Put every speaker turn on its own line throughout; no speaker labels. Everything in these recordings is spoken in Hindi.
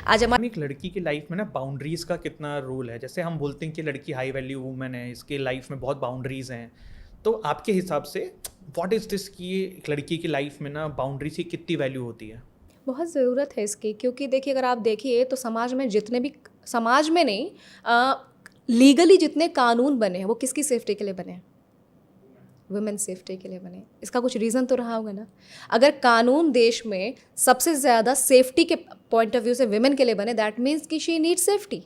आज हमारे
एक लड़की की लाइफ में ना बाउंड्रीज का कितना रोल है? जैसे हम बोलते हैं कि लड़की हाई वैल्यू वूमेन है, इसके लाइफ में बहुत बाउंड्रीज हैं, तो आपके हिसाब से व्हाट इज दिस कि एक लड़की की लाइफ में ना बाउंड्रीज की कितनी वैल्यू होती है?
बहुत ज़रूरत है इसकी, क्योंकि देखिए अगर आप देखिए तो समाज में जितने भी, समाज में नहीं, लीगली जितने कानून बने हैं वो किसकी सेफ्टी के लिए बने हैं? वुमेन सेफ्टी के लिए बने। इसका कुछ रीज़न तो रहा होगा ना। अगर कानून देश में सबसे ज़्यादा सेफ्टी के पॉइंट ऑफ व्यू से वुमेन के लिए बने, दैट मीन्स कि शी नीड सेफ्टी।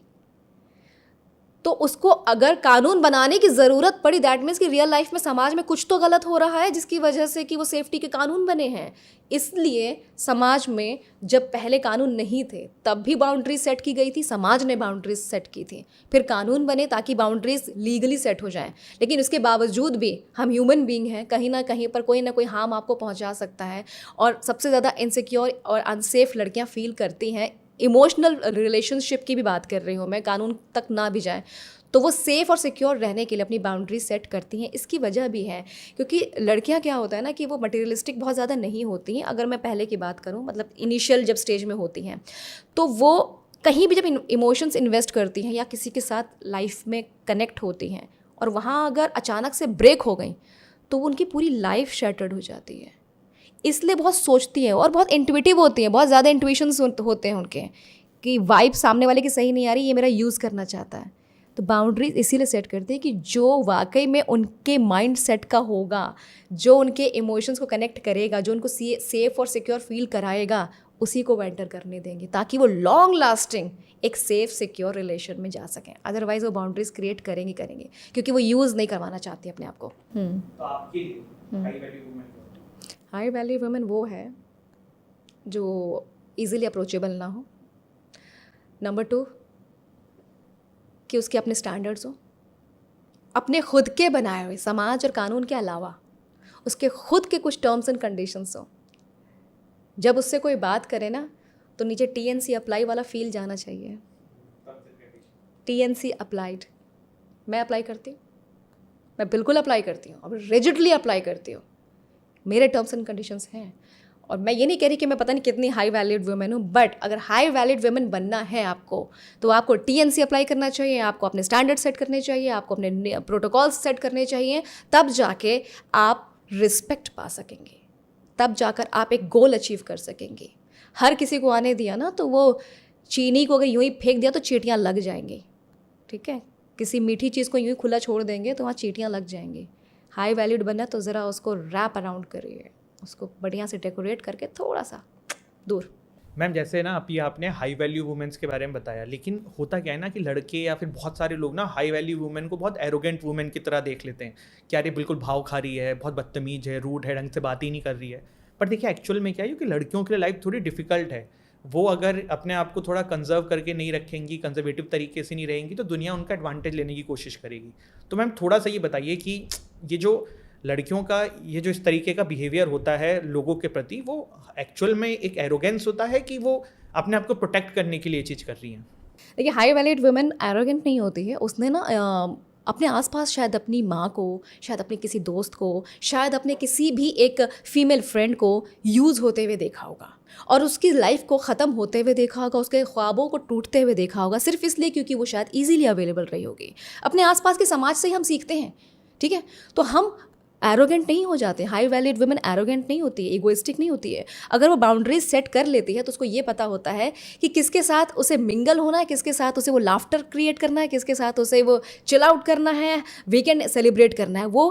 तो उसको अगर कानून बनाने की ज़रूरत पड़ी, दैट मीन्स कि रियल लाइफ में समाज में कुछ तो गलत हो रहा है जिसकी वजह से कि वो सेफ्टी के कानून बने हैं। इसलिए समाज में जब पहले कानून नहीं थे तब भी बाउंड्रीज सेट की गई थी, समाज ने बाउंड्रीज सेट की थी, फिर कानून बने ताकि बाउंड्रीज लीगली सेट हो जाएं। लेकिन उसके बावजूद भी हम ह्यूमन बीइंग हैं, कहीं ना कहीं पर कोई ना कोई हार्म आपको पहुंचा सकता है। और सबसे ज़्यादा इनसिक्योर और अनसेफ लड़कियां फील करती हैं। इमोशनल रिलेशनशिप की भी बात कर रही हूँ मैं, कानून तक ना भी जाए तो वो सेफ़ और सिक्योर रहने के लिए अपनी बाउंड्री सेट करती हैं। इसकी वजह भी है क्योंकि लड़कियां क्या होता है ना कि वो मटेरियलिस्टिक बहुत ज़्यादा नहीं होती हैं। अगर मैं पहले की बात करूं, मतलब इनिशियल जब स्टेज में होती हैं, तो वो कहीं भी जब इमोशंस इन्वेस्ट करती हैं या किसी के साथ लाइफ में कनेक्ट होती हैं और वहाँ अगर अचानक से ब्रेक हो गई तो उनकी पूरी लाइफ शैटर्ड हो जाती है। इसलिए बहुत सोचती हैं और बहुत इंट्यूटिव होती हैं, बहुत ज़्यादा इंट्यूशंस होते हैं उनके कि वाइब सामने वाले की सही नहीं आ रही, ये मेरा यूज़ करना चाहता है। तो बाउंड्रीज इसीलिए सेट करते हैं कि जो वाकई में उनके माइंड सेट का होगा, जो उनके इमोशंस को कनेक्ट करेगा, जो उनको सेफ और सिक्योर फील कराएगा, उसी को वो एंटर करने देंगे ताकि वो लॉन्ग लास्टिंग एक सेफ सिक्योर रिलेशन में जा सकें। अदरवाइज वो बाउंड्रीज क्रिएट करेंगे क्योंकि वो यूज़ नहीं करवाना चाहती अपने आप को।
तो आपके लिए high value women
high value women वो है जो इजीली अप्रोचेबल ना हो। नंबर 2 कि उसके अपने स्टैंडर्ड्स हो, अपने खुद के बनाए हुए, समाज और कानून के अलावा उसके खुद के कुछ टर्म्स एंड कंडीशंस हो। जब उससे कोई बात करे ना तो नीचे TNC अप्लाई वाला फील जाना चाहिए। TNC अप्लाइड, मैं अप्लाई करती हूँ, मैं बिल्कुल अप्लाई करती हूँ और रिजिडली अप्लाई करती हूँ। मेरे टर्म्स एंड कंडीशंस हैं और मैं ये नहीं कह रही कि मैं पता नहीं कितनी हाई वैलिड वुमेन हूँ, बट अगर हाई वैलिड वुमेन बनना है आपको तो आपको TNC अप्लाई करना चाहिए, आपको अपने स्टैंडर्ड सेट करने चाहिए, आपको अपने प्रोटोकॉल्स सेट करने चाहिए। तब जाके आप रिस्पेक्ट पा सकेंगे, तब जाकर आप एक गोल अचीव कर सकेंगे। हर किसी को आने दिया ना तो वो चीनी को अगर यूँ ही फेंक दिया तो चींटियाँ लग जाएंगी, ठीक है। किसी मीठी चीज़ को यूँ ही खुला छोड़ देंगे तो वहाँ चींटियाँ लग जाएंगी। हाई वैल्यूड बनना तो ज़रा उसको रैप अराउंड करिए, उसको बढ़िया से डेकोरेट करके थोड़ा सा दूर।
मैम, जैसे ना अभी आपने हाई वैल्यू वुमेन्स के बारे में बताया, लेकिन होता क्या है ना कि लड़के या फिर बहुत सारे लोग ना हाई वैल्यू वुमेन को बहुत एरोगेंट वुमेन की तरह देख लेते हैं कि अरे बिल्कुल भाव खा रही है, बहुत बदतमीज है, रूड है, ढंग से बात ही नहीं कर रही है। पर देखिए एक्चुअल में क्या है कि लड़कियों के लिए लाइफ थोड़ी डिफिकल्ट है। वो अगर अपने आप को थोड़ा कंजर्व करके नहीं रखेंगी, कंजर्वेटिव तरीके से नहीं रहेंगी, तो दुनिया उनका एडवांटेज लेने की कोशिश करेगी। तो मैम थोड़ा सा ये बताइए कि ये जो लड़कियों का ये जो इस तरीके का बिहेवियर होता है लोगों के प्रति, वो एक्चुअल में एक एरोगेंस होता है कि वो अपने आप को प्रोटेक्ट करने के लिए ये चीज़ कर रही हैं?
देखिए हाई वैलिड वुमेन एरोगेंट नहीं होती है। उसने ना अपने आसपास शायद अपनी माँ को, शायद अपने किसी दोस्त को, शायद अपने किसी भी एक फीमेल फ्रेंड को यूज़ होते हुए देखा होगा और उसकी लाइफ को ख़त्म होते हुए देखा होगा, उसके ख्वाबों को टूटते हुए देखा होगा, सिर्फ इसलिए क्योंकि वो शायद ईजीली अवेलेबल रही होगी। अपने आसपास के समाज से ही हम सीखते हैं, ठीक है। तो हम एरोगेंट नहीं हो जाते। हाई वैलिड वुमेन एरोगेंट नहीं होती है, इगोइस्टिक नहीं होती है। अगर वो बाउंड्रीज सेट कर लेती है तो उसको ये पता होता है कि किसके साथ उसे मिंगल होना है, किसके साथ उसे वो लाफ्टर क्रिएट करना है, किसके साथ उसे वो चिल आउट करना है, वीकेंड सेलिब्रेट करना है। वो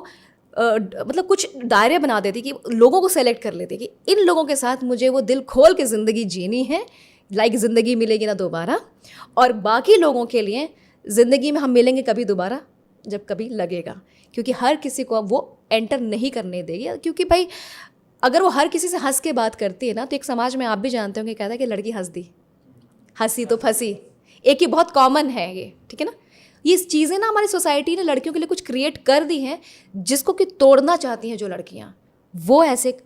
मतलब कुछ दायरे बना देती कि लोगों को सेलेक्ट कर लेती कि इन लोगों के साथ मुझे वो दिल खोल के ज़िंदगी जीनी है, लाइक ज़िंदगी मिलेगी ना दोबारा, और बाकी लोगों के लिए ज़िंदगी में हम मिलेंगे कभी दोबारा जब कभी लगेगा। क्योंकि हर किसी को अब वो एंटर नहीं करने देगी, क्योंकि भाई अगर वो हर किसी से हंस के बात करती है ना तो एक समाज में आप भी जानते होंगे कहता है कि लड़की हंस दी, हंसी तो फंसी, एक ही बहुत कॉमन है ये, ठीक है ना। ये चीज़ें ना हमारी सोसाइटी ने लड़कियों के लिए कुछ क्रिएट कर दी हैं जिसको कि तोड़ना चाहती हैं जो लड़कियाँ, वो ऐसे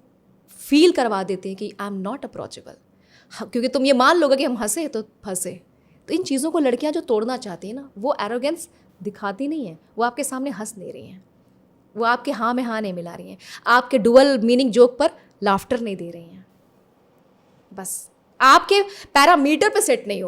फील करवा देती हैं कि आई एम नॉट अप्रोचेबल, क्योंकि तुम ये मान लोगे कि हम हंसे तो फंसे। तो इन चीज़ों को लड़कियाँ जो तोड़ना चाहती हैं ना, वो एरोगेंस दिखाती नहीं है, वो आपके सामने हंस नहीं रही हैं, वो आपके हाँ में हाँ नहीं मिला रही हैं, आपके डुअल मीनिंग जोक पर लाफ्टर नहीं दे रही हैं। बस आपके पैरामीटर पे सेट नहीं हो रहे।